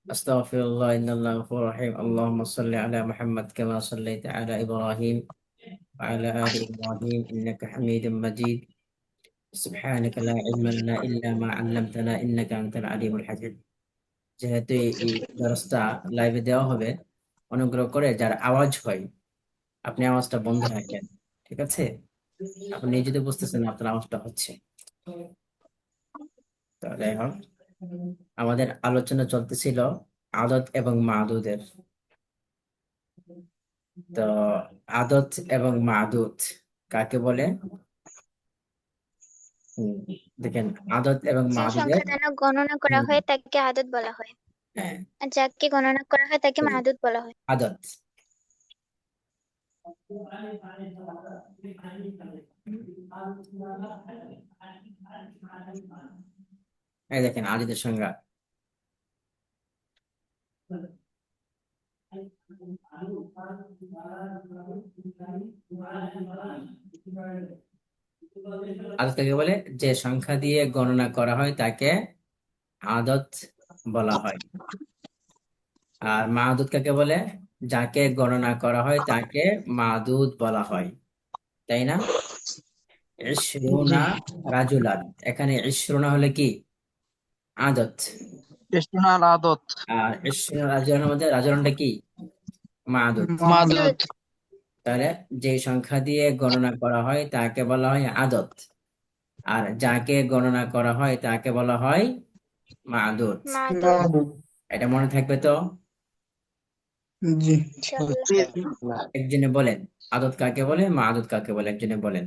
أستغفر الله إن الله غفور رحيم اللهم صل على محمد كما صليت على إبراهيم وعلى آل إبراهيم إنك حميد مجيد سبحانك لا علم لنا إلا ما علمتنا إنك أنت العليم الحكيم যেহেতু এই দরজটা লাইভে দেওয়া হবে অনুগ্রহ করে যার আওয়াজ হয় আপনি আওয়াজটা বন্ধ রাখেন ঠিক আছে আপনি নিজে বুঝতেছেন আপনার আওয়াজটা হচ্ছে তো যাই হোক আমাদের আলোচনা চলতেছিল আদত এবং মাদুদের তো আদত এবং মাদুদ কাকে বলে দেখেন আদত এবং যে মাদুদের সংখ্যা দ্বারা গণনা করা হয় তাকে আদত বলা হয়, হ্যাঁ আর যাকে গণনা করা হয় তাকে মাদুদ বলা হয়। আদত এই দেখেন আদিতের সংজ্ঞা আদত কাকে বলে যে সংখ্যা দিয়ে গণনা করা হয় তাকে আদত বলা হয় আর মাদুদ কাকে বলে যাকে গণনা করা হয় তাকে মাদুদ বলা হয় তাই না জি। ইশরুনা রাজুলান এখানে ইশরুনা হলে কি আদত ইসনাল আদত আর ইশরুনা রাজুলানের মধ্যে রাজুলানটা কি মাদুদ মাদুদ। মাদুদ। তাহলে যে সংখ্যা দিয়ে গণনা করা হয় তাকে বলা হয় আদত আর যাকে গণনা করা হয় তাকে বলা হয় মাদুদ মাদুদ। মাদুদ। এটা মনে থাকবে তো জি। ইনশাআল্লাহ। একজনে বলেন আদত কাকে বলে মাদুদ কাকে বলে একজনে বলেন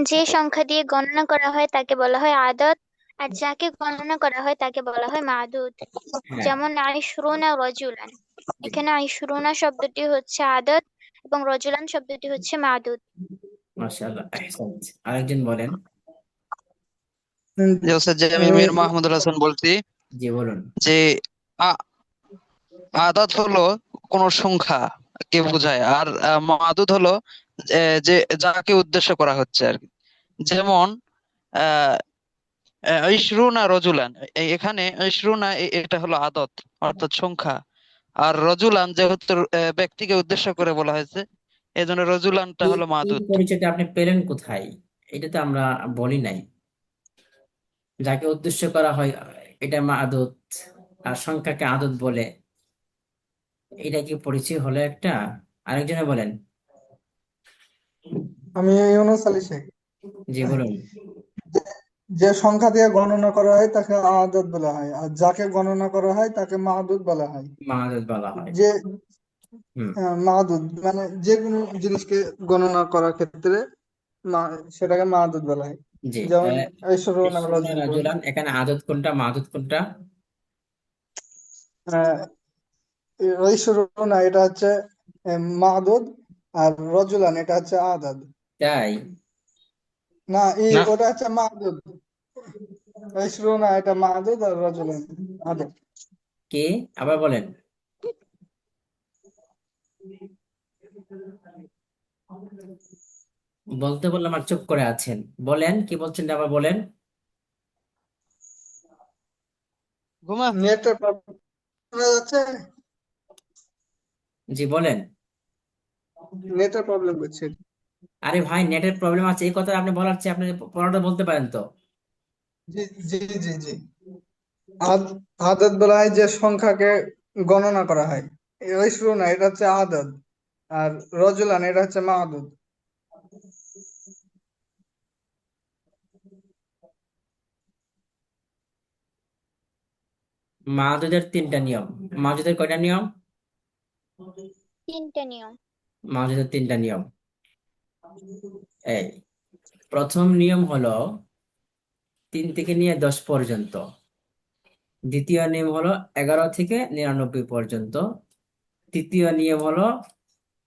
যে সংখ্যা দিয়ে গণনা করা হয় তাকে বলা হয় আদত, আর যাকে গণনা করা হয় তাকে বলা হয় মাদুদ। হ্যাঁ যেমন আইশরুনা রজুলান, এখানে আইশরুনা শব্দটি হচ্ছে আদত এবং রজুলান শব্দটি হচ্ছে মাদুদ। মাশাআল্লাহ আহসানত আরেকজন বলেন যে ওস্তাদ, যে আমি মীর মাহমুদুল হাসান বলছি জি বলুন যে আ- আদাত হলো কোন সংখ্যা কে বোঝায়, আর মাদুদ হলো যে যাকে উদ্দেশ্য করা হচ্ছে আর কি। যেমন আহ ইশরুনা রজুলান, এখানে ইশরুনা এটা হলো আদত অর্থাৎ সংখ্যা, আর রজুলান যেহেতু ব্যক্তিকে উদ্দেশ্য করে বলা হয়েছে, এই জন্য রজুলানটা এই হলো এই মাদুদ। পরিচয়টা আপনি পেলেন কোথায় এটা তো আমরা বলি নাই যাকে উদ্দেশ্য করা হয় এটা মাদুদ আর সংখ্যাকে আদত বলে এটা কি পরিচয় হলো একটা আরেকজনে বলেন আমি ইউনুস আলী শেখ। জি বলুন যে সংখ্যা দিয়ে গণনা করা হয় তাকে আদত বলা হয়, আর যাকে গণনা করা হয় তাকে মাদুদ বলা হয়। মাদুদ বলা হয় যে হুম মাদুদ মানে যে কোনো জিনিসকে গণনা করার ক্ষেত্রে সেটাকে মাদুদ বলা হয়। জি যেমন তাহলে ইশরুন আর ইশরুনা রাজুলান। রাজুলান এখানে আদত কোনটা মাদুদ কোনটা আহ, ইশরুন এটা হচ্ছে মাদুদ, আর রজুলান এটা হচ্ছে আদদ। তাই না, না, ওটা হচ্ছে মাদুদ। ইশরুন এটা মাদুদ আর রজুলান আদদ। কে আবার বলেন বলতে বললাম আর চুপ করে আছেন বলেন কি বলছেন আবার বলেন ঘুমা। নেটের প্রবলেম শোনা যাচ্ছে? জি বলেন নেটের প্রবলেম করছে। আরে ভাই নেটের প্রবলেম আছে এই কথা আপনি বলার চেয়ে আপনি পড়াটা বলতে পারেন তো জি জি জি জি। আদত বলা হয় যে সংখ্যাকে গণনা করা হয়। ওই শুরু না, এটা হচ্ছে আদত। আর রজুলান এটা হচ্ছে মাদুদ। মাদুদের তিনটা নিয়ম মাদুদের কয়টা নিয়ম তিনটে নিয়ম। মাদুদের তিনটা নিয়ম এই প্রথম নিয়ম হলো 3 থেকে নিয়ে 10 পর্যন্ত দ্বিতীয় নিয়ম হলো 11 থেকে 99 পর্যন্ত তৃতীয় নিয়ম হলো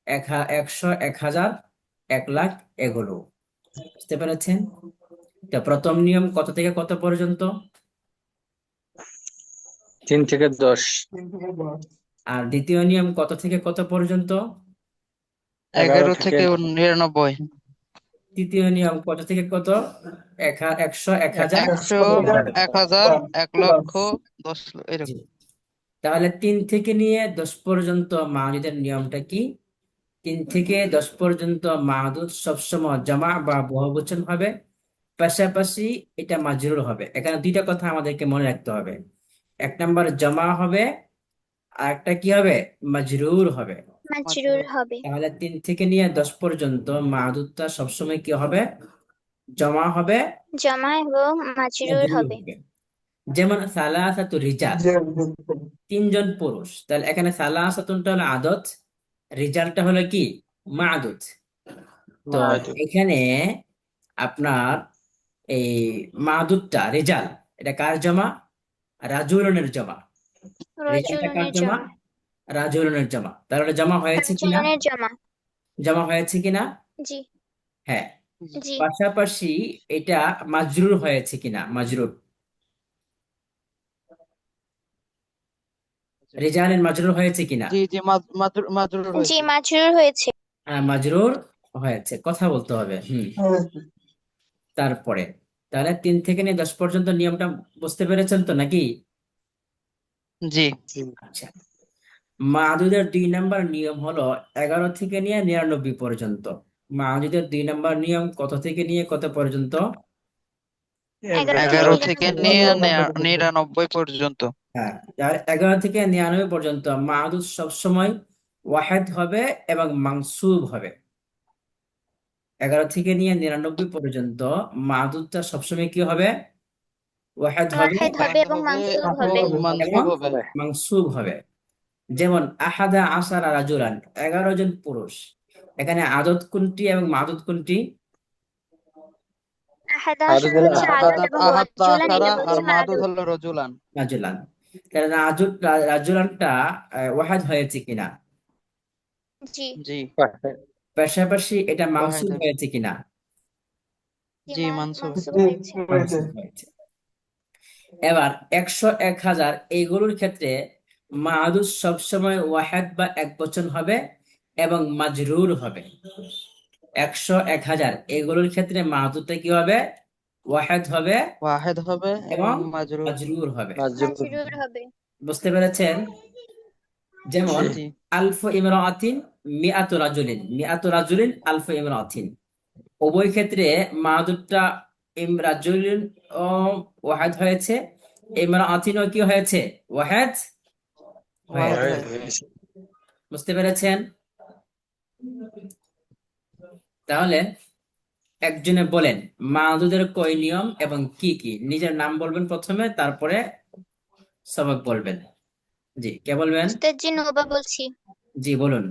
100 1000 1 লাখ এগুলো বুঝতে পেরেছেন তো প্রথম নিয়ম কত থেকে কত পর্যন্ত 3 থেকে 10 তিন থেকে দশ। আর দ্বিতীয় নিয়ম কত থেকে কত পর্যন্ত 11 11 থেকে থেকে 99। তৃতীয় নিয়ম কত থেকে কত? 100, 1000, 100, 1000। 1000, 1,00,000, 10 জি। এরকম। তাহলে 3 থেকে নিয়ে 10 পর্যন্ত মাদুদের নিয়মটা কি? 3 থেকে 10 পর্যন্ত মাদুদ সবসময় জামা বা বহুবচন হবে, পাশাপাশি এটা মাজরুর হবে। এখানে দুইটা কথা আমাদেরকে মনে রাখতে হবে। 1 নাম্বার জামা হবে, আর একটা কি হবে? মাজরুর হবে। মাজরুর হবে। তাহলে 3 থেকে নিয়ে 10 পর্যন্ত মাদুদটা সবসময় কি হবে? জমা হবে, জামা এবং মাজরুর মাজরুর হবে। হবে। যেমন সালাসাতু রিজাল, জি 3 জন পুরুষ। তাহলে এখানে সালাসাতুনটা হলো আদত, রিজালটা হলো কি? মাদুদ। তো মাদুদ। এখানে আপনার এই মাদুদটা রিজাল, এটা কার জমা? রাজুলনের জমা। রিজালটা কার রজুলানের জমা? জামা। রাজুলনের জমা। তাহলে জমা হয়েছে কিনা? রজুলানের জামা। জমা হয়েছে কিনা? জি হ্যাঁ। জি। পাশাপাশি এটা মাজরুর হয়েছে কিনা? মাজরুর, রিজালের মাজরুর হয়েছে কিনা? জি জি, মাজরুর জি হয়েছে। মাজরুর হয়েছে। হ্যাঁ, মাজরুর হয়েছে। কথা বলতে হবে। তারপরে তাহলে 3 থেকে নিয়ে 10 পর্যন্ত নিয়মটা বুঝতে পেরেছেন তো নাকি? জি। আচ্ছা। মাদুদের 2 নাম্বার নিয়ম হলো 11 থেকে নিয়ে 99 পর্যন্ত। মাদুদের 2 নাম্বার নিয়ম কত থেকে নিয়ে কত পর্যন্ত? 11 থেকে 11 থেকে 99 নিয়ে পর্যন্ত। 99 পর্যন্ত। হ্যাঁ, আর 11 থেকে 99 পর্যন্ত মাদুদ সবসময় ওয়াহেদ হবে এবং মানসুব হবে। 11 থেকে নিয়ে 99 পর্যন্ত মাদুদটা সবসময় কি হবে? ওয়াহেদ হবে ওয়াহেদ হবে এবং হবে মানসুব এবং হবে। মানসুব এবং হবে। মানসুব হবে। যেমন আহাদা আসারা রাজুলান, 11 জন পুরুষ। এখানে আদত কোনটি এবং মাদুদ কোনটি? আহাদা আদুদ আশার হলো হচ্ছে আহাদা। আদত এবং আহাদা রজুলান আশারা এটা আর হচ্ছে মাদুদ মাদুদ। হলো রজুলান। রাজুলান। কারণ রাজুলানটা ওয়াহেদ হয়েছে কিনা? জি জি। পাশাপাশি এটা ওয়াহিদ মানসুব হয়েছে। হয়েছে কিনা? জি জি, মানসুব। মানসুব হয়েছে। মানসুব হয়েছে। এবার 100, 1000 এইগুলোর ক্ষেত্রে মাদুদ সবসময় ওয়াহেদ বা একবচন হবে এবং মাজরুর হবে। 100, 1000 এগুলোর ক্ষেত্রে মাদুদটা কি হবে? ওয়াহেদ হবে ওয়াহিদ হবে এবং এবং মাজরুর। মাজরুর হবে। মাজরুর হবে। বুঝতে পেরেছেন? যেমন জি। আলফু ইমরাআতিন মিআতু রাজুলিন, মিআতু রাজুলিন আলফু ইমরাআতিন। উভয় ক্ষেত্রে মাদুদটা রাজুলিন ও ওয়াহেদ হয়েছে, ইমরাআতিনও কি হয়েছে? ওয়াহেদ ওয়াহিদ হয়েছে। হয়েছে। বুঝতে পেরেছেন? তাহলে একজনে বলেন মাদুদের কয় নিয়ম এবং কি কি? নিজের নাম বলবেন প্রথমে, তারপরে সবক বলবেন। জি, কে বলবেন? উস্তাদ জি নোবা বলছি। জি বলুন।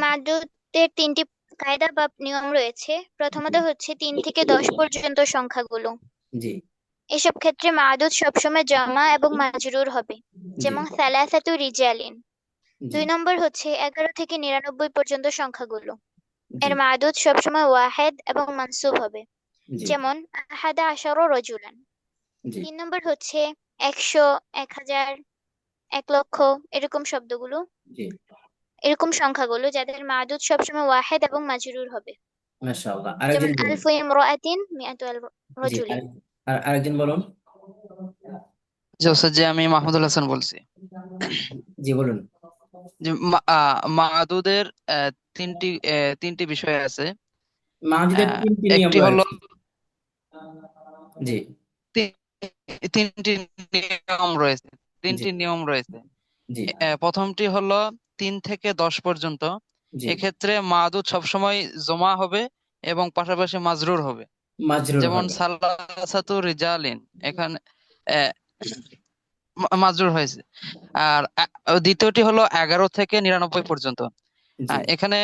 মাদুদের 3টি কায়দা বা নিয়ম রয়েছে। প্রথমত হচ্ছে 3 থেকে 10 পর্যন্ত সংখ্যাগুলো। জি এসব ক্ষেত্রে মাদুদ সবসময় জামা এবং মাজরুর হবে। জি যেমন সালাসাতু রিজালিন। জি 2 নম্বর হচ্ছে 11 থেকে 99 পর্যন্ত সংখ্যাগুলো। জি এর মাদুদ সবসময় ওয়াহেদ এবং মানসুব হবে। জি যেমন আহাদা আশারো রজুলান। জি 3 নম্বর হচ্ছে 100, 1000, 1,00,000 এরকম শব্দগুলো, জি এরকম সংখ্যাগুলো যাদের মাদুদ সবসময় ওয়াহেদ এবং মাজরুর হবে। মাশাআল্লাহ। যেমন আরেকজন বলুন। আলফু ইমরাআতিন মিআতু জি রজুলিন। আরেকজন বলুন। জি ওস্তাদ জি, আমি মাহমুদুল হাসান বলছি। জি বলুন। যে মাদুদের তিনটি তিনটি বিষয় আছে। মাজিদের 3টি নিয়ম একটি হলো রয়েছে। জি তি- তিনটি নিয়ম রয়েছে। জি তিনটি নিয়ম রয়েছে। জি প্রথমটি হলো 3 থেকে 10 পর্যন্ত। জি এক্ষেত্রে মাদুদ সবসময় জমা হবে এবং পাশাপাশি মাজরুর হবে। মাজরুর যেমন হবে। সালাসাতু রিজালিন, এখানে আহ, মাজরুর হয়েছে। আর দ্বিতীয়টি হলো 11 থেকে 99 পর্যন্ত। জি এখানে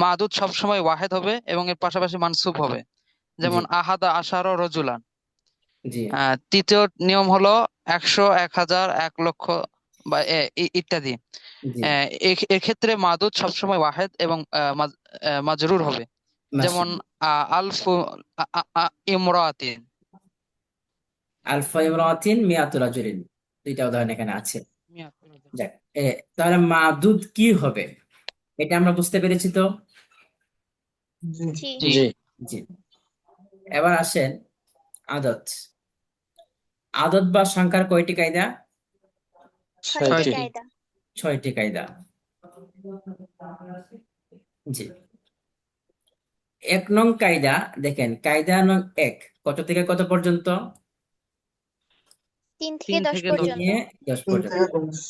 মাদুদ সবসময় ওয়াহেদ হবে এবং এর পাশাপাশি মানসুব হবে। জি যেমন আহাদা আশারো রজুলান। জি তৃতীয় নিয়ম হলো 100, 1000, 1,00,000 বা ইত্যাদি। জি এক্ষেত্রে মাদুদ সবসময় ওয়াহেদ এবং মাজরুর হবে। যেমন মাশাআল্লাহ। আলফু ইমরাতিন। আলফা ইমরাতিন মিয়াতু রাজুলিন, 2টা উদাহরণ এখানে আছে। যাক, তাহলে মাদুদ কি হবে এটা আমরা বুঝতে পেরেছি তো। জি জি জি জি জি। এবার আসেন আদত। আদত বা সংখ্যার কয়টি কায়দা? 6টি ছয়টি কায়দা। 6টি কায়দা। জি। 1 নং কায়দা দেখেন, কায়দা নং 1 কত থেকে কত পর্যন্ত? 3 থেকে 3 10 থেকে 10। পর্যন্ত। নিয়ে 10 তিন পর্যন্ত। থেকে দশ।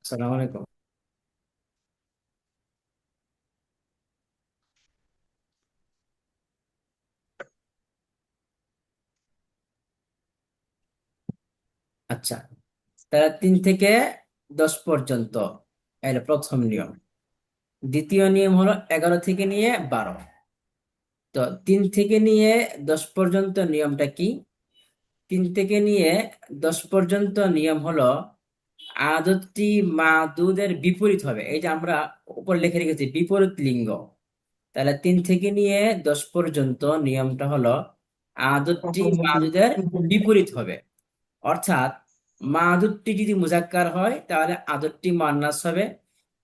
আসসালামু আলাইকুম। আচ্ছা, তাহলে 3 থেকে 10 পর্যন্ত এর প্রথম নিয়ম। দ্বিতীয় নিয়ম হলো 11 থেকে নিয়ে 12। তো 3 থেকে নিয়ে 10 পর্যন্ত নিয়মটা কি? 3 থেকে নিয়ে 10 পর্যন্ত নিয়ম হলো আদতটি মাদুদের বিপরীত হবে। এই যে আমরা উপর লিখে রেখেছি বিপরীত লিঙ্গ। তাহলে 3 থেকে নিয়ে 10 পর্যন্ত নিয়মটা হলো আদতটি মাদুদের বিপরীত হবে। অর্থাৎ মাদুদটি যদি মুজাক্কার হয় তাহলে আদতটি মুয়ান্নাস হবে,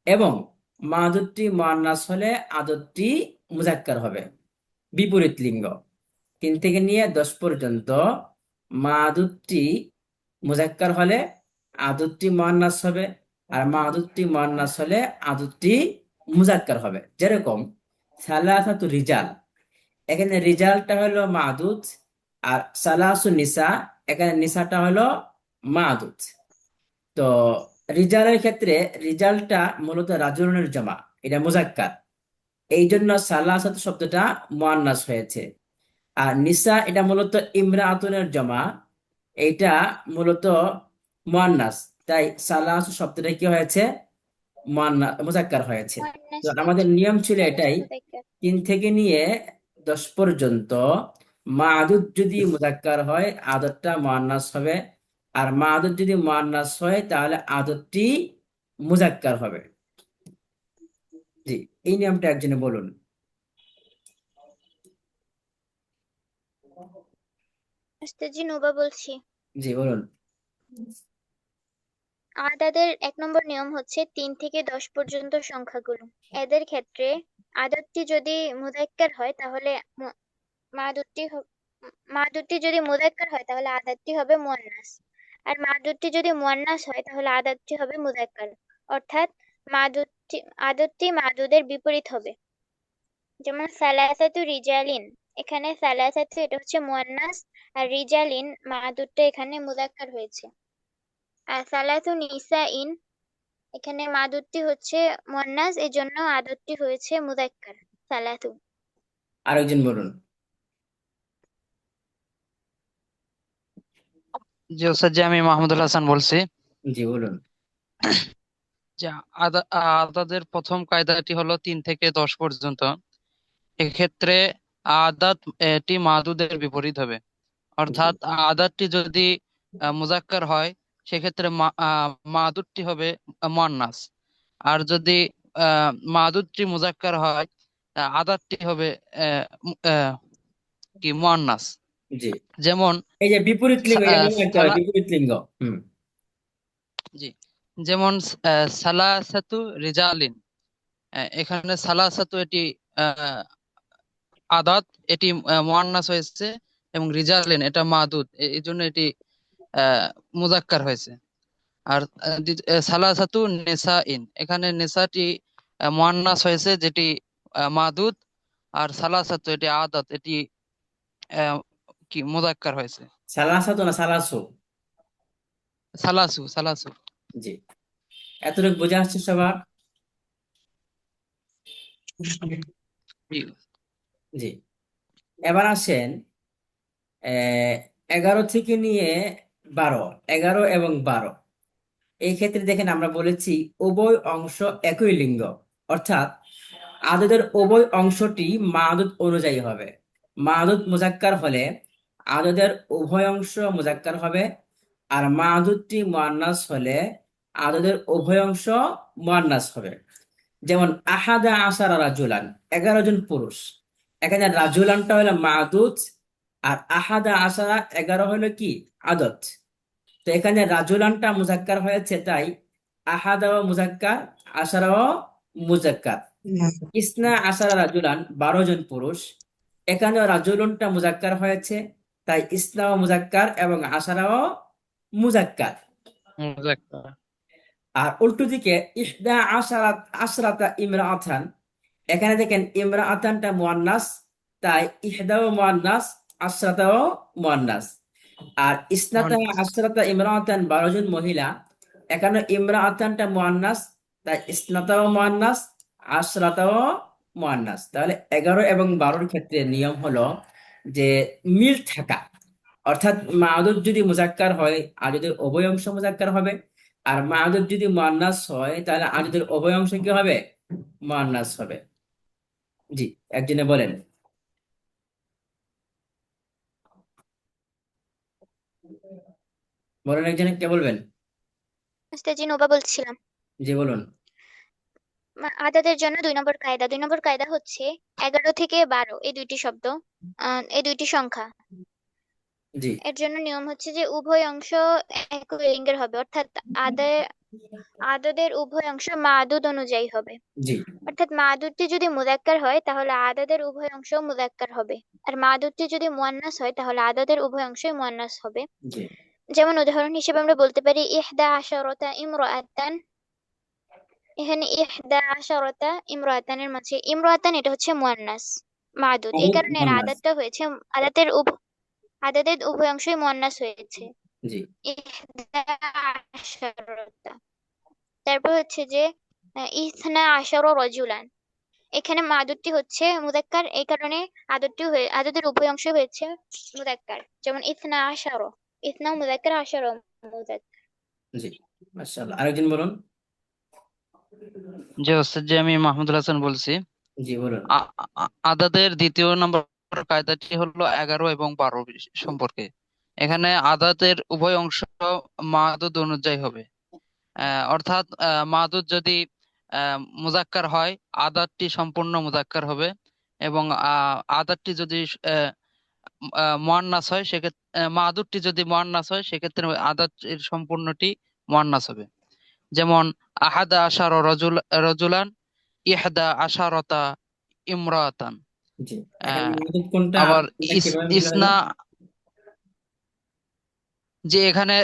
এবং মাদুদটি মুয়ান্নাস হলে আদতটি মুজাক্কার হবে, বিপরীত লিঙ্গ। 3 থেকে নিয়ে 10 পর্যন্ত মাদুদটি মুজাক্কার হলে আদতটি মুয়ান্নাস হবে, আর মাদুদটি মুয়ান্নাস হলে আদতটি মুজাক্কার হবে। যেরকম সালাসাতু রিজাল, এখানে রিজালটা হলো মাদুদ, আর সালাসু নিসা, এখানে নিসাটা হলো মাদুদ। তো রিজালের ক্ষেত্রে রিজালটা মূলত রাজুলনের জমা, এটা মুজাক্কার, এই জন্য সালাসাত শব্দটা মুয়ান্নাস হয়েছে। আর নিসা এটা মূলত ইমরাতুনের জমা, এইটা মূলত মুয়ান্নাস, তাই সালাসু শব্দটা কি হয়েছে? মুয়ান্নাস, মুজাক্কার হয়েছে। মুয়ান্নাস তো আমাদের হয়েছে। নিয়ম ছিল সালাসা এটাই, মুযাক্কার। 3 থেকে নিয়ে 10 পর্যন্ত মাদুদ যদি মুজাক্কার হয় আদতটা মুয়ান্নাস হবে, আর মাদুদ যদি মুয়ান্নাস হয় তাহলে আদতটি মুজাক্কার হবে। জি, এই নিয়মটা একজনে বলুন। উস্তাদজি নুবা বলছি। জি বলুন। আদাদের 1 নম্বর নিয়ম হচ্ছে 3 থেকে 10 পর্যন্ত সংখ্যাগুলো। এদের ক্ষেত্রে আদতটি যদি মুযাক্কার হয় তাহলে মাদুদটি মাদুদটি যদি মুযাক্কার হয় তাহলে আদাতটি হবে মুয়ান্নাস। আর মাদুদটি যদি মুয়ান্নাস হয় তাহলে আদাতটি হবে মুযাক্কার। অর্থাৎ মাদুদটি আদতটি মাদুদের বিপরীত হবে। যেমন সালাসাতু রিজালিন, এখানে সালাসাতু এটা হচ্ছে মুয়ান্নাস, আর রিজালিন মাদুদটা এখানে মুযাক্কার হয়েছে। আর সালাসু নিসাইন, এখানে মাদুদটি হচ্ছে মুয়ান্নাস, এজন্য আদতটি হয়েছে মুযাক্কার সালাসু। আরেকজন বলুন। জি ওস্তাদ জি, আমি মাহমুদুল হাসান বলছি। জি বলুন। যে আদাদের প্রথম কায়দাটি হলো 3 থেকে 10 পর্যন্ত। এক্ষেত্রে আদাত এটি মাদুদের বিপরীত হবে। জি। অর্থাৎ আদাতটি যদি মুজাক্কার হয় সেক্ষেত্রে মাদুদটি হবে মুয়ান্নাস। আর যদি মাদুদটি মুজাক্কার হয় আদাতটি হবে কি মুয়ান্নাস। জি, যেমন এই যে বিপরীত লিঙ্গ, এটা মনে রাখতে হবে, সালা বিপরীত লিঙ্গ। হুম। জি, যেমন সালাসাতু রিজালিন, এখানে সালাসাতু এটি আহ, আদাত, এটি মুয়ান্নাস হয়েছে, এবং রিজালিন এটা মাদুদ, এই জন্য এটি মুজাক্কার হয়েছে। আর সালাসাতু নিসাইন, এখানে নিসাটি মুয়ান্নাস হয়েছে, যেটি মাদুদ। আর সালাসাতু এটি আদাত, এটি আহ, কি মুজাক্কার হয়েছে। সালাসা তো না সালাসু। সালাসু সালাসু। জি, এতটুকু বোঝা আসছে সবার? জি জি। এবার আসেন 11 থেকে নিয়ে 12, 11 এবং 12, এই ক্ষেত্রে দেখেন আমরা বলেছি উভয় অংশ একই লিঙ্গ, অর্থাৎ আদদের উভয় অংশটি মাদুদ অনুযায়ী হবে। মাদুদ মুজাক্কার হলে আদদের উভয় অংশ মুজাক্কার হবে, আর মাদুদটি মুয়ান্নাস হলে আদদের উভয় অংশ মুয়ান্নাস হবে। যেমন আহাদা আশারা রাজুলান, 11 জন পুরুষ, এখানে রাজুলানটা হলো মাদুদ, আর আহাদা আশারা 11 হলো কি আদত। তো এখানে রাজুলানটা মুজাক্কার হয়েছে, তাই আহাদাও মুজাক্কার, আশারাও মুজাক্কার। ইসনা আশারা রাজুলান 12 জন পুরুষ। এখানেও রাজুলুনটা মুজাক্কার হয়েছে, তাই ইসনাও মুজাক্কার এবং আশারাও মুজাক্কার। মুজাক্কার। আর উল্টো দিকে ইহদা আশারাত আশরাতা ইমরাআতান, এখানে দেখেন ইমরাআতানটা মুয়ান্নাস, তাই ইহদাও মুয়ান্নাস, আশরাতাও মুয়ান্নাস। আর ইসনাতা আশরাতা ইমরাআতান 12 জন মহিলা, এখানে ইমরাআতানটা মুয়ান্নাস, তাই ইসনাতাও মুয়ান্নাস, আশরাতাও মুয়ান্নাস। তাহলে 11 এবং 12-র ক্ষেত্রে নিয়ম হলো যে মিল থাকা, অর্থাৎ মা'দুদ যদি মুজাক্কার হয় আদদের উভয় অংশ মুজাক্কার হবে, আর মা'দুদ যদি মুয়ান্নাস হয় তাহলে আদদের উভয় অংশ কি হবে? মুয়ান্নাস হবে। জি, একজনে বলেন। বলেন, একজনে কে বলবেন? মুস্তাজি নোবা বলছিলাম। জি বলুন। আদাদের জন্য 2 নম্বর কায়দা। 2 নম্বর কায়দা হচ্ছে 11 থেকে 12 এই দুইটি শব্দ, এই দুইটি সংখ্যা। জি এর জন্য নিয়ম হচ্ছে যে উভয় অংশ একই লিঙ্গের হবে, অর্থাৎ আদদের উভয় অংশ মাদুদ অনুযায়ী হবে। জি অর্থাৎ মাদুদটি যদি মুজাক্কার হয় তাহলে আদদের উভয় অংশ মুজাক্কার হবে, আর মাদুদটি যদি মুয়ান্নাস হয় তাহলে আদদের উভয় অংশই মুয়ান্নাস হবে। জি যেমন উদাহরণ হিসেবে আমরা বলতে পারি ইহদা আশারাতা ইমরাআতান। এখানে ইহদা আশারাতা ইমরাআতানের মাঝে ইমরাআতান এটা হচ্ছে মুয়ান্নাস মাদুদ, এই কারণে এর মুয়ান্নাস। আদাতটা হয়েছে আদাদের উভয় অংশই মুয়ান্নাস হয়েছে। জি ইহদা আশারাতা। তারপর হচ্ছে যে ইসনা আশারা রাজুলান, এখানে মাদুদটি হচ্ছে মুজাক্কার, এই কারণে আদদের উভয় অংশ হয়েছে মুজাক্কার। যেমন ইসনা আশারা, ইসনা মুজাক্কার, আশারা মুজাক্কার। জি মাশাআল্লাহ। আরেকজন বলুন। যে ওস্তাদ, যে আমি মাহমুদুল হাসান বলছি। জি বলুন। আদাদের দ্বিতীয় নম্বর কায়দাটি হলো 11 এবং 12 সম্পর্কে। এখানে আদাদের উভয় অংশ মাদুদ অনুযায়ী হবে। অর্থাৎ মাদুদ যদি মুজাক্কার হয় আদাদটি সম্পূর্ণ মুজাক্কার হবে, এবং আদাদটি যদি মুয়ান্নাস হয় সেক্ষেত্রে মাদুদটি যদি মুয়ান্নাস হয় সেক্ষেত্রে আদাদের সম্পূর্ণটি মুয়ান্নাস হবে। যেমন আহাদা আশার রজুলান, ইহদা আশারতা ইমরাতান। জি, এখানে মাদুদ কোনটা আর আবার এটা কিভাবে মিল হলো? ইসনা, যে এখানে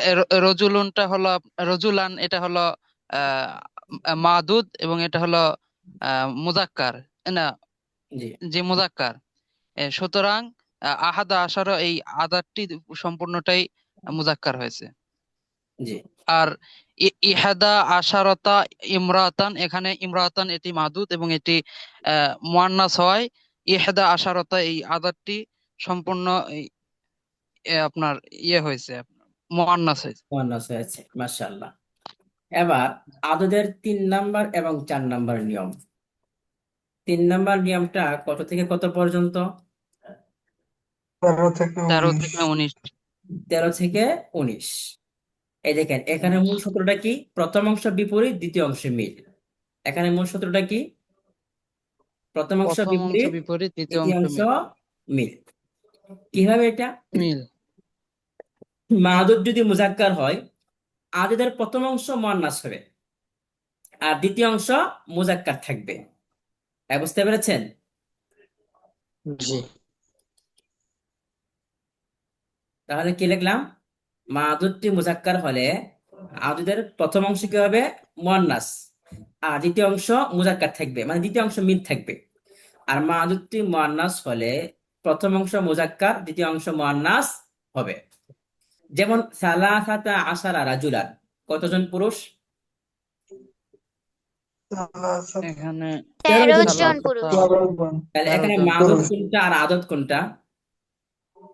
রজুলুনটা হলো রজুলান, এটা হলো আহ মাদুদ এবং এটা হলো মুজাক্কার, না, জি যে মুজাক্কার। সুতরাং আহাদা আশার এই আদারটি সম্পূর্ণটাই মুজাক্কার হয়েছে। জি আর ইহাদা আশারতা ইমরাতান, এখানে ইমরাতান এটি মাদুদ এবং এটি মুয়ান্নাস হয়। ইহাদা আশারতা এই আদারটি সম্পূর্ণ আপনার হয়েছে, মুয়ান্নাস হয়েছে। মুয়ান্নাস হয়েছে। মাশাআল্লাহ। এবার আদদের 3 নাম্বার এবং 4 নাম্বার নিয়ম। 3 নাম্বার নিয়মটা কত থেকে কত পর্যন্ত? 13 থেকে 13 19। থেকে 19। 13 থেকে 19। এই দেখেন, এখানে মূল সূত্রটা কি? প্রথম অংশ বিপরীত, দ্বিতীয় অংশ মিল। এখানে মূল সূত্রটা কি? প্রথম অংশ প্রথম অংশ বিপরীত, বিপরীত, দ্বিতীয় দ্বিতীয় অংশ অংশ মিল। কিভাবে এটা? মিল। মাদুদ যদি মুজাক্কার হয় আদদের প্রথম অংশ মুয়ান্নাস হবে আর দ্বিতীয় অংশ মুজাক্কার থাকবে। বুঝতে পেরেছেন? জি। তাহলে কি লিখলাম? মাদুদটি মুজাক্কার হলে আদদের প্রথম অংশ কি হবে? মুয়ান্নাস, আর দ্বিতীয় অংশ মুজাক্কার থাকবে, মানে দ্বিতীয় অংশ মিল থাকবে। আর মাদুদটি মুয়ান্নাস হলে প্রথম অংশ মুজাক্কার, দ্বিতীয় অংশ মুয়ান্নাস হবে। যেমন সালাসাতা আশারা রাজুলান, কতজন পুরুষ? এখানে 13 জন জন পুরুষ। পুরুষ। তাহলে এখানে 13 জন মাদুদ পুরুষ। কোনটা আর আদত কোনটা?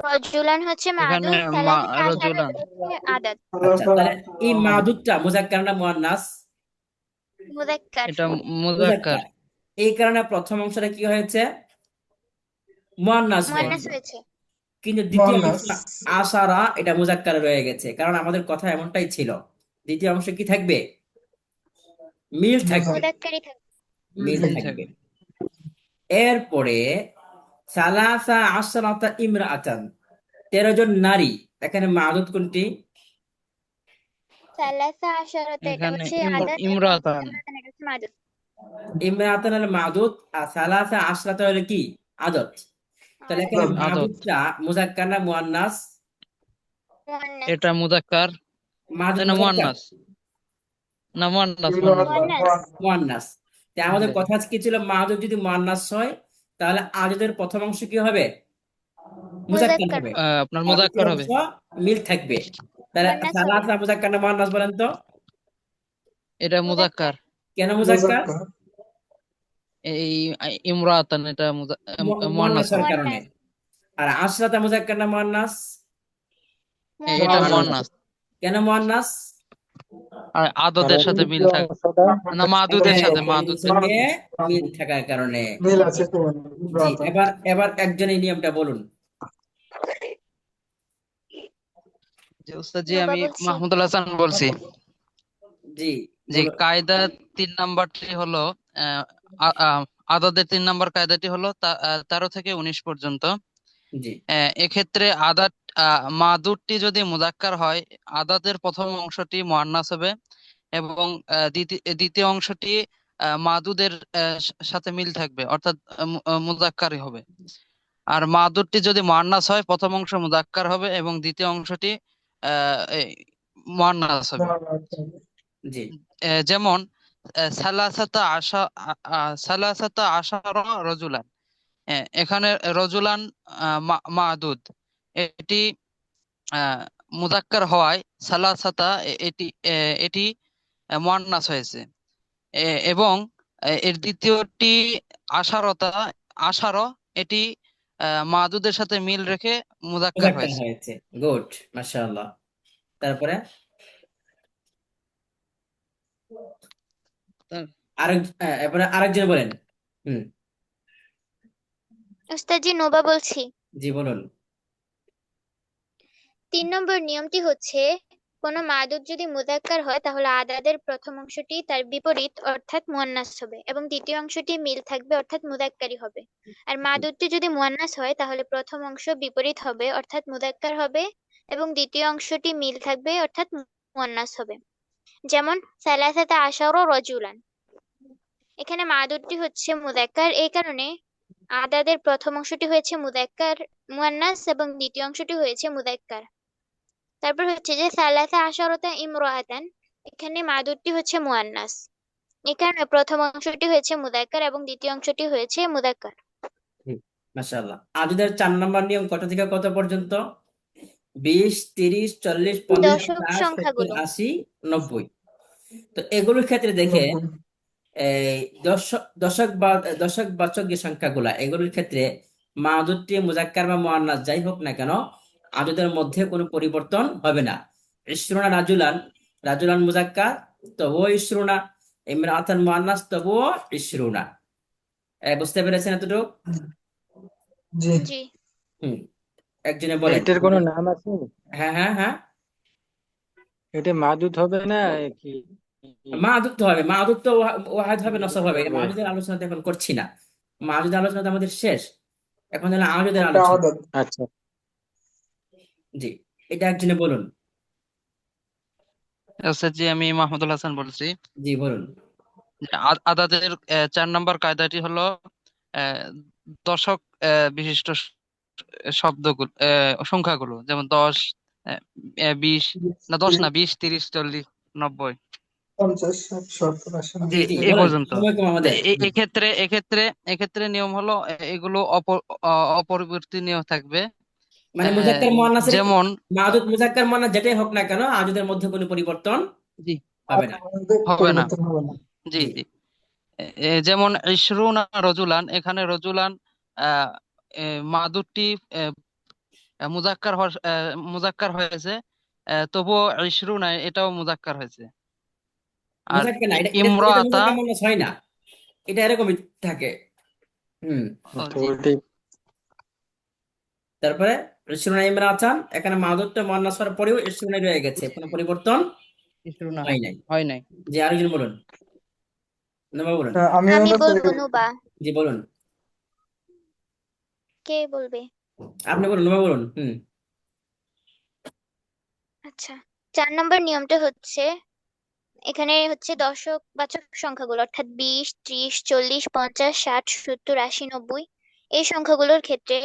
রজুলান হচ্ছে এখানে মাদুদ, সালাসাতা আশারা রজুলান। হচ্ছে আদাদ, আচ্ছা, তাহলে এই মাদুদটা মুজাক্কার না মুয়ান্নাস? মুজাক্কার। এটা মুজাক্কার। মুজাক্কার। এই কারণে প্রথম অংশটা কি হয়েছে? মুয়ান্নাস মুয়ান্নাস হয়েছে। হয়েছে। কিন্তু দ্বিতীয় অংশ মুয়ান্নাস। আশারা এটা মুজাক্কার রয়ে গেছে, কারণ আমাদের কথা এমনটাই ছিল। দ্বিতীয় অংশ কি থাকবে? মিল থাকবে। মুজাক্কারই থাকবে। মিল মিল থাকবে। থাকবে। এরপরে সালাসা আশরাতা ইমরাআতান, 13 জন নারী, এখানে মাদুদ কোনটি? সালাসা আশারাতে এটা এখানে হচ্ছে আদাদ এবং ইমরাতান। ইমরাতান এটা হচ্ছে মাদুদ। ইমরাতান হলো মাদুদ, আর সালাসা আশরাতা হলো কি? আদত। তাহলে এখানে আদত। আদত। মাদুদটা মুজাক্কার না মুয়ান্নাস? মুয়ান্নাস। এটা মুজাক্কার, মাদুদ তাই না? মুজাক্কার, মুয়ান্নাস, না মুয়ান্নাস, মুয়ান্নাস। ইমরাতান মুয়ান্নাস। মুয়ান্নাস। তা আমাদের জি। কথা আজকে কি ছিল? মাদুদ যদি মুয়ান্নাস হয় তাহলে আদতের প্রথম অংশ কি হবে? মুজাক্কার মুজাক্কার হবে, হবে। আপনার আর দ্বিতীয় মুজাক্কার অংশ হবে। মিল থাকবে। তাহলে মুয়ান্নাস হবে। সালাসা মুজাক্কার না মুয়ান্নাস বলেন তো? এটা মুজাক্কার। মুজাক্কার। কেন মুজাক্কার? মুজাক্কার। এই ইমরাতান এটা মুয়ান্নাস মুয়ান্নাস হওয়ার হবে। কারণে। মুয়ান্নাস। আর আশরাতা মুজাক্কার না মুয়ান্নাস? এটা মুয়ান্নাস হবে। মুয়ান্নাস। মুয়ান্নাস। কেন মুয়ান্নাস? আর আদতের কারণ সাথে মিল দ্বিতীয় থাকে, অংশটা না মাদুদের হ্যাঁ, সাথে, এর মাদুদের। সঙ্গে মিল থাকার কারণে। মিল আছে তো জি, ইমরাতান। এবার এবার একজন এই নিয়মটা বলুন। জি উস্তাদ, জি নোবা আমি বলছি। মাহমুদুল হাসান বলছি। জি, জি, বলো। কায়দা 3 নাম্বারটি হলো আহ, আদাদের 3 নাম্বার কায়দাটি হলো 13 থেকে 19 পর্যন্ত। জি, এক্ষেত্রে মাদুদটি যদি মুজাক্কার হয়, আদাদের প্রথম অংশটি মুয়ান্নাস হবে, এবং দ্বিতীয় অংশটি মাদুদের সাথে মিল থাকবে, অর্থাৎ মুজাক্কারই হবে। আর মাদুদটি যদি মুয়ান্নাস হয়, প্রথম অংশ মুজাক্কার হবে এবং দ্বিতীয় অংশটি মুয়ান্নাস হবে। জি, যেমন সালাসাতা আশারা রজুলান। এখানে রজুলান মাদুদ, এটি আহ, মুজাক্কার হওয়ায় সালাসাতা এটি মুয়ান্নাস হয়েছে। এবং এর দ্বিতীয়টি আশারতা, আশার, এটি মাদুদের সাথে মিল রেখে মুজাক্কার মুজাক্কার হয়েছে। হয়েছে। গুড, মাশাআল্লাহ। তারপরে তা- এরপরে আরেকজন বলেন। হুম, উস্তাদজি, নোবা বলছি। জি বলুন। 3 নম্বর নিয়মটি হচ্ছে, কোনো মাদুদ যদি মুজাক্কার হয় তাহলে আদাদের প্রথম অংশটি তার বিপরীত অর্থাৎ মুয়ান্নাস হবে এবং দ্বিতীয় অংশটি মিল থাকবে অর্থাৎ মুজাক্কারি হবে। আর মাদুদটি যদি মুয়ান্নাস হয় তাহলে প্রথম অংশ বিপরীত হবে অর্থাৎ মুজাক্কার হবে এবং দ্বিতীয় অংশটি মিল থাকবে অর্থাৎ মুয়ান্নাস হবে। যেমন সালাসাতা আশারা রজুলান। এখানে মাদুদটি হচ্ছে মুজাক্কার, এই কারণে আদাদের প্রথম অংশটি হয়েছে মুজাক্কার মুয়ান্নাস এবং দ্বিতীয় অংশটি হয়েছে মুজাক্কার। তারপর হচ্ছে যে সালাসা আশারতা ইমরাআতান, এখানে মাদুদটি হচ্ছে মুয়ান্নাস, এই কারণে প্রথম অংশটি হয়েছে মুযাক্কার এবং দ্বিতীয় অংশটি হয়েছে মুযাক্কার। হুম, মাশাআল্লাহ। আদিদের 4 নম্বর নিয়ম কত থেকে কত পর্যন্ত? 20, 30, 40, 50, দশক 60, 70, সংখ্যাগুলো। 80, 90। তো এগুলোর ক্ষেত্রে দেখে 90। এই দশক বা দশক বাচক যে সংখ্যাগুলা, এগুলোর ক্ষেত্রে মাদুদটি মুজাক্কার বা মুয়ান্নাস যাই হোক না কেন, আদতের মধ্যে কোনো পরিবর্তন হবে না। ইশরুনা রাজুলান, রাজুলান মুজাক্কার তবুও ইশরুনা, ইমরাআতান মুয়ান্নাস তবুও ইশরুনা। বুঝতে পেরেছেন এতটুকু? জি। জি। হুম, একজনে বলেন। এটার কোনো নাম আছে? হ্যাঁ, হ্যাঁ, হ্যাঁ। এটা মাদুদ হবে না কি? মাদুদ তো হবে, মাদুদ তো ওয়াহাদ হবে, নসব হবে। হবে। মাদুদের আলোচনা তো এখন করছি না, মাদুদের আলোচনা তো আমাদের শেষ। এখন হলো আদতের এটা আলোচনা। আদত। আচ্ছা, জি, এটা একজনে বলুন। আচ্ছা জি, আমি মাহমুদুল হাসান বলছি। জি বলুন। আদাদের 4 নাম্বার কায়দাটি হলো আহ, দশক বিশিষ্ট শব্দগুলো, সংখ্যাগুলো, যেমন 10, 20, না 10 না, 20, 30, 40, 90। 50, 60, 70, 80, জি, জি, এই বলেন, পর্যন্ত। সময় কম তো আমাদের। এক্ষেত্রে নিয়ম হলো এগুলো অপরিবর্তনীয় থাকবে। মানে আহ, মুজাক্কার মুয়ান্নাসের যেমন মাদুদ মুজাক্কার মুয়ান্নাস যেটাই হোক না কেন, আদতের মধ্যে কোনো পরিবর্তন জি, হবে না। মধ্যে হবে না। পরিবর্তন হবে না। জি জি, জি। যেমন ইশরুনা রজুলান, এখানে রজুলান আহ মাদুদটি মুজাক্কার হয়েছে, তবুও ইশরুনা এটাও মুজাক্কার হয়েছে। আর মুজাক্কার না, এটা ইমরাতা। মুজাক্কার মুয়ান্নাস হয় না, এটা এরকমই থাকে। হুম, তো জি ওইটাই। তারপরে ইসরুনা ইমরাতান, এখানে মাদুদটা মুয়ান্নাস হওয়ার পরেও ইসরুনা রয়ে গেছে, কোনো পরিবর্তন ইশরুনা হয় নাই। হয় নাই। জি, আরেকজন বলুন, নামা বলুন। আমি আমি হলো বলবো, নুবা। জি বলুন, কে বলবে? আপনি বলুন, নামা বলুন। হুম, আচ্ছা, 4 নম্বর নিয়মটা হচ্ছে, এখানে হচ্ছে দশক বাচক সংখ্যাগুলো অর্থাৎ 20, 30, 40, 50, 60, 70, 80, 90 এই সংখ্যাগুলোর ক্ষেত্রে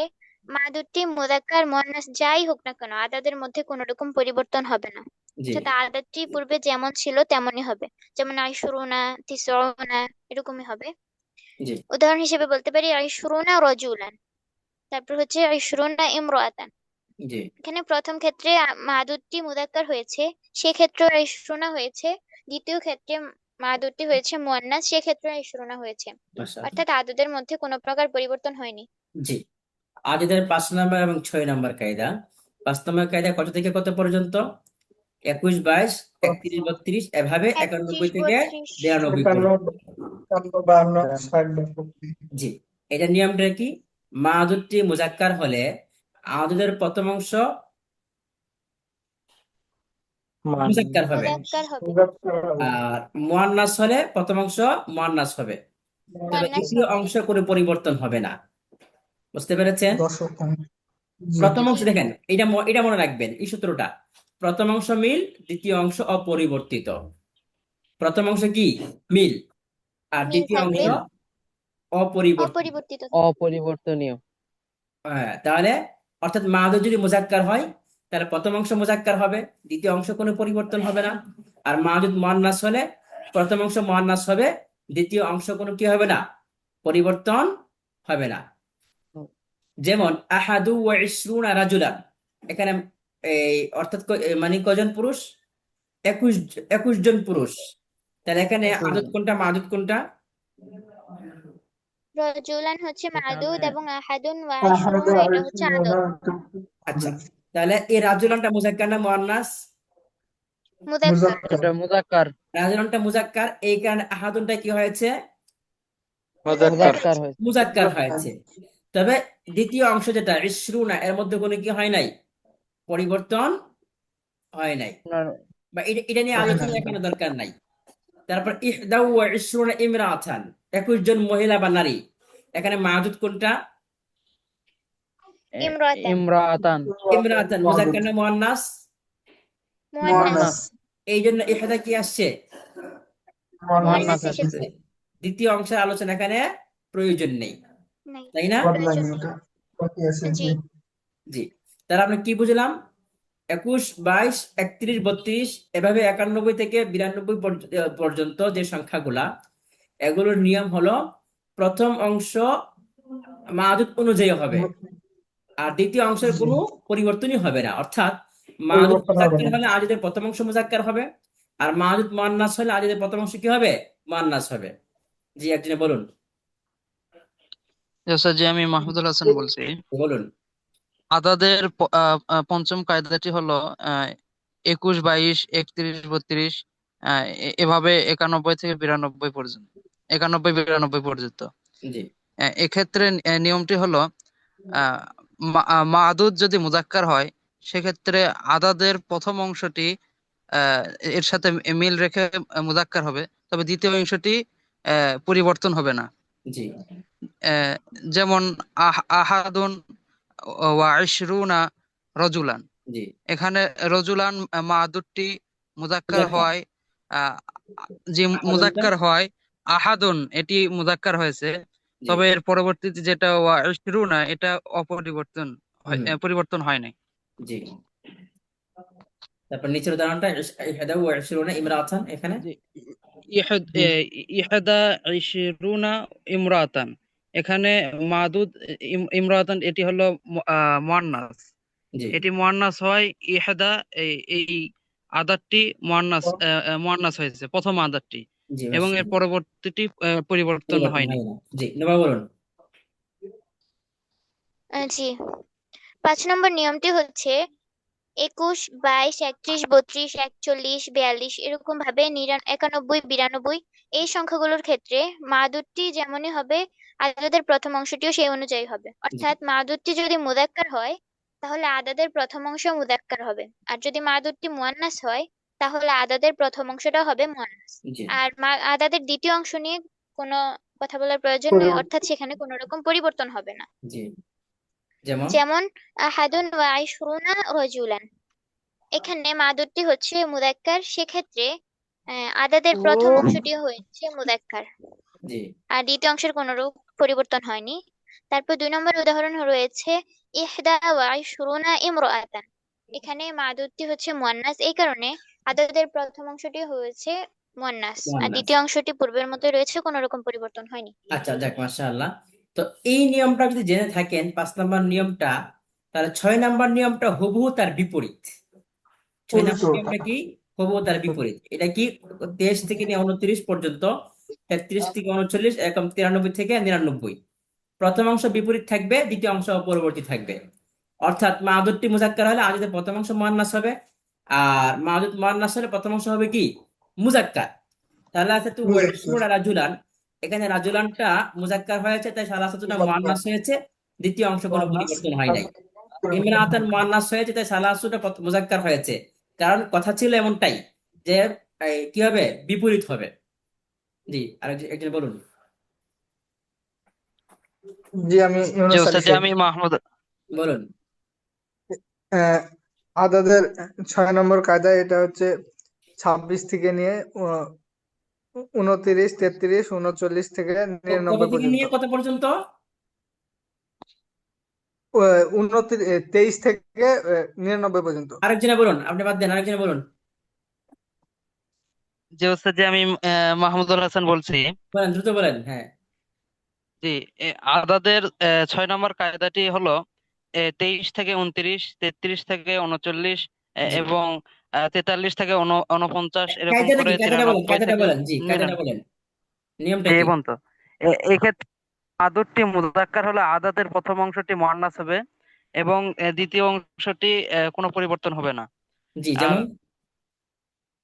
মাদুদটি মুযাক্কার মুয়ান্নাস যাই হোক না কেন আদাদের মধ্যে কোনো রকম পরিবর্তন হবে না, জি অর্থাৎ আদাদটি পূর্বে যেমন ছিল তেমনই হবে। যেমন আইশুরুনা, তিসউনা এরকমই হবে। জি উদাহরণ হিসেবে বলতে পারি আইশুরুনা রাজুলান, তারপর হচ্ছে আইশুরুনা ইমরাআতান। জি এখানে প্রথম ক্ষেত্রে মাদুদটি মুযাক্কার হয়েছে, সেক্ষেত্রে আইশুরুনা হয়েছে। দ্বিতীয় ক্ষেত্রে মাদুদটি হয়েছে মুয়ান্নাস, সেক্ষেত্রে আইশুরুনা হয়েছে। মাশাআল্লাহ। অর্থাৎ আদদের মধ্যে কোনো প্রকার পরিবর্তন হয়নি। জি আদিদের 5 নম্বর এবং 6 নম্বর কায়দা। 5 নম্বর কায়দা কত থেকে কত পর্যন্ত? 21, 22, 31, 32 এভাবে 91 31, থেকে 32, 92 একান্ন, পর্যন্ত। একান্ন, বাহান্ন, ষাট, বাষট্টি। জি এটা নিয়মটা কি? মাদুদটি মুযাক্কার হলে আদদের প্রথম অংশ মুযাক্কার হবে, মুযাক্কার হবে, আর মুয়ান্নাস হলে প্রথম অংশ মুয়ান্নাস হবে, তবে মুয়ান্নাস দ্বিতীয় হবে। অংশ কোনো পরিবর্তন হবে না। বুঝতে পেরেছেন? দশক অঙ্ক। জি প্রথম অংশ জি দেখেন, এটা মনে রাখবেন এই সূত্রটা। প্রথম অংশ মিল, দ্বিতীয় অংশ অপরিবর্তিত। প্রথম অংশ কি? মিল। আর মিল দ্বিতীয় অংশ থাকবে, অপরিবর্তিত। অপরিবর্তিত। অপরিবর্তনীয়। হ্যাঁ, তাহলে অর্থাৎ মাদুদ যদি মুযাক্কার হয় তাহলে প্রথম অংশ মুযাক্কার হবে, দ্বিতীয় অংশ কোনো পরিবর্তন হবে না। আর মাদুদ মুয়ান্নাস হলে প্রথম অংশ মুয়ান্নাস হবে, দ্বিতীয় অংশ কোনো কি হবে না, পরিবর্তন হবে না। যেমন আহাদু ওয়া ইশরুনা রাজুলান, এখানে এই অর্থাৎ মানে কজন পুরুষ? 21 জন পুরুষ। তাহলে এখানে আদত কোনটা, মাদুদ কোনটা? রাজুলান হচ্ছে মাদুদ এখানে এবং আহাদুন ওয়া আহাদ, আশরুনা এটা হচ্ছে আইসুরুনা, আদদ। আচ্ছা, তাহলে এই রাজুলানটা মুযাক্কার না মুয়ান্নাস? মুযাক্কার। মুযাক্কার, এটা মুযাক্কার। রাজুলানটা মুযাক্কার, এই কারণে আহাদুনটা কি হয়েছে? মুযাক্কার মুযাক্কার হয়েছে। হয়েছে। মুযাক্কার হয়েছে। তবে দ্বিতীয় অংশ যেটা ইশরুনা, এর মধ্যে কোনো কি হয় নাই, পরিবর্তন হয় নাই, আপনার বা এটা নিয়ে হয় না। আলোচনা এখানে দরকার নাই। তারপর ইহদাউ ওয়া ইশরুনা ইমরাআতান, 21 জন মহিলা বা নারী, এখানে মাদুদ কোনটা? ইমরাতান। ইমরাআতান। ইমরাআতান মুযাক্কার না মুয়ান্নাস? মুয়ান্নাস। মুয়ান্নাস, মুয়ান্নাস। এই জন্য ইহদা কি আসছে? মুয়ান্নাস মুয়ান্নাস মুয়ান্নাস এসেছে। এসেছে। দ্বিতীয় অংশের আলোচনা এখানে প্রয়োজন নেই, নাই, তাই না? বদলাইনি প্রয়োজন ওটা। নেই। বাকি আছে, জি জি। জি তাহলে আমরা কি বুঝলাম? 21, 22, 31, 32 এভাবে 91 থেকে 92 পর্যন্ত যে সংখ্যাগুলা, এগুলোর নিয়ম হলো প্রথম অংশ মাদুদ অনুযায়ী হবে, আর দ্বিতীয় অংশের জি, কোনো পরিবর্তনই হবে না। অর্থাৎ মাদুদ পরিবর্তন হবে মুযাক্কার না। হলে আদিদের প্রথম অংশ মুযাক্কার হবে, আর মাদুদ মুয়ান্নাস হলে আদিদের প্রথম অংশ কি হবে, মুয়ান্নাস হবে। জি একজনে বলুন, আচ্ছা, জি আমি মাহমুদুল হাসান বলছি। বলুন। আদাদের পঞ্চম কায়দাটি হলো 21, 22, 31, 32 এভাবে 91 থেকে 92 পর্যন্ত, 91, 92 পর্যন্ত। জি এক্ষেত্রে নিয়মটি হলো আহ, মাদুদ যদি মুযাক্কার হয় সেক্ষেত্রে আদাদের প্রথম অংশটি আহ, এর সাথে মিল রেখে মুযাক্কার হবে, তবে দ্বিতীয় অংশটি পরিবর্তন হবে না। জি আহ, যেমন আহাদুন ওয়া ইশরুনা রজুলান, জি এখানে রজুলান মাদুদটি মুযাক্কার মুযাক্কার। হয়, আহ, যে আহাদুনটা মুযাক্কার হয় আহাদুন এটি মুযাক্কার হয়েছে, জি তবে এর পরবর্তীতে যেটা ওয়া ইশরুনা এটা অপরিবর্তন হুম পরিবর্তন হয় নাই। জি। তারপর নিচের উদাহরণটা ইহদা ওয়া ইশরুনা ইমরাআতান, এখানে যে ইহদা ইশরুনা ইমরাতান, এখানে মাদুদ ইমরাতান এটি হলো মুয়ান্নাস, জি এটি মুয়ান্নাস হয় ইহদা, এই আদারটি মুয়ান্নাস হয়েছে প্রথম আদারটি, জি এবং এর মাশাআল্লাহ, পরবর্তীটি পরিবর্তন পরিবর্তন হয়নি। হয় না। জি নবা বলুন। জি 5 নম্বর নিয়মটি হচ্ছে 21, 22, 31, 32, 41, 42 এরকম ভাবে 91, 92 এই সংখ্যাগুলোর ক্ষেত্রে মাদুদটি যেমনই হবে আদাদের প্রথম অংশটিও সেই অনুযায়ী হবে। জি অর্থাৎ মাদুদটি যদি মুযাক্কার হয় তাহলে আদাদের প্রথম অংশ মুযাক্কার হবে, আর যদি মাদুদটি মুয়ান্নাস হয় তাহলে আদাদের প্রথম অংশটা হবে মুয়ান্নাস। জি আর আদাদের দ্বিতীয় অংশ নিয়ে কোনো কথা বলার প্রয়োজন নেই, অর্থাৎ সেখানে কোনো রকম পরিবর্তন হবে না। জি যেমন যেমন আহাদুন ওয়া আইশরুনা রাজুলান, এখানে মাদুদটি হচ্ছে মুযাক্কার, সেক্ষেত্রে আদাদের প্রথম অংশটি হয়েছে মুযাক্কার জি আর দ্বিতীয় অংশের কোনরূপ পরিবর্তন হয়নি। তারপর 2 নম্বর উদাহরণ রয়েছে ইহদা ওয়া ইশরুনা ইমরাআতান। এখানে মাদুদটি হচ্ছে মুয়ান্নাস, এই কারণে আদাদের প্রথম অংশটি হয়েছে মুয়ান্নাস আর মুয়ান্নাস। দ্বিতীয় অংশটি পূর্বের মতো রয়েছে, কোনো রকম পরিবর্তন হয়নি। আচ্ছা, যাক, মাশাআল্লাহ। তো এই নিয়মটা যদি জেনে থাকেন 5 নম্বর নিয়মটা, তাহলে 6 নম্বর নিয়মটা হুবহু তার বিপরীত। 6 নম্বর উল্টো। নিয়মটা কি? হুবহু তার বিপরীত। এটা কি? 23 থেকে নিয়ে 29 পর্যন্ত, 33 থেকে 39, এরকম 93 থেকে 99। প্রথম অংশ বিপরীত থাকবে, দ্বিতীয় অংশ পরবর্তী থাকবে। অর্থাৎ মাদুদটি মুজাক্কার হলে আদুদের প্রথম অংশ মুয়ান্নাস হবে, আর মাদুদ মুয়ান্নাস হলে প্রথম অংশ হবে কি? মুজাক্কার। তাহলে আছে তো মুজাক্কার। রাজুলান। এখানে রাজুলানটা মুজাক্কার হয়েছে, তাই সালাসাতুনা মুয়ান্নাস হয়েছে, দ্বিতীয় অংশ কোনো মুয়ান্নাস। পরিবর্তন হয় নাই। ইমরাআতান মুয়ান্নাস হয়েছে, তাই সালাসাতুটা মুজাক্কার হয়েছে। কারণ কথা ছিল এমনটাই যে কি হবে? বিপরীত হবে। জি, আর একজন বলুন। জি, আমি যে ইউনুস আলী ওস্তাদ, যে সাহেব। আমি মাহমুদ। বলুন। আহ, আদাদের 6 নম্বর কায়দা, এটা হচ্ছে 26 থেকে নিয়ে 29, 33, 39 থেকে কত 99 থেকে পর্যন্ত। নিয়ে কত পর্যন্ত? 23 থেকে 99 পর্যন্ত। আরেকজনে বলুন, আপনি বাদ দেন, আরেকজনে বলুন। যে ওস্তাদ, যে আমি মাহমুদুল হাসান বলছি। বলেন, দ্রুত বলেন। হ্যাঁ, জি, আদাদের 6 নম্বর কায়দাটি হলো 23 থেকে 29, 33 থেকে 39, জি। এবং 43 থেকে 49, এরকম কায়দাটা করে কি? কায়দাটা বলেন, 93 কায়দাটা থেকে বলেন। জি, কায়দাটা 99। বলেন। নিয়মটা জি, কি? এবং তো এই ক্ষেত্রে আদরটি মুযাক্কার হলে আদাদের প্রথম অংশটি মুয়ান্নাস হবে এবং দ্বিতীয় অংশটি কোনো পরিবর্তন হবে না। জি, আর যেমন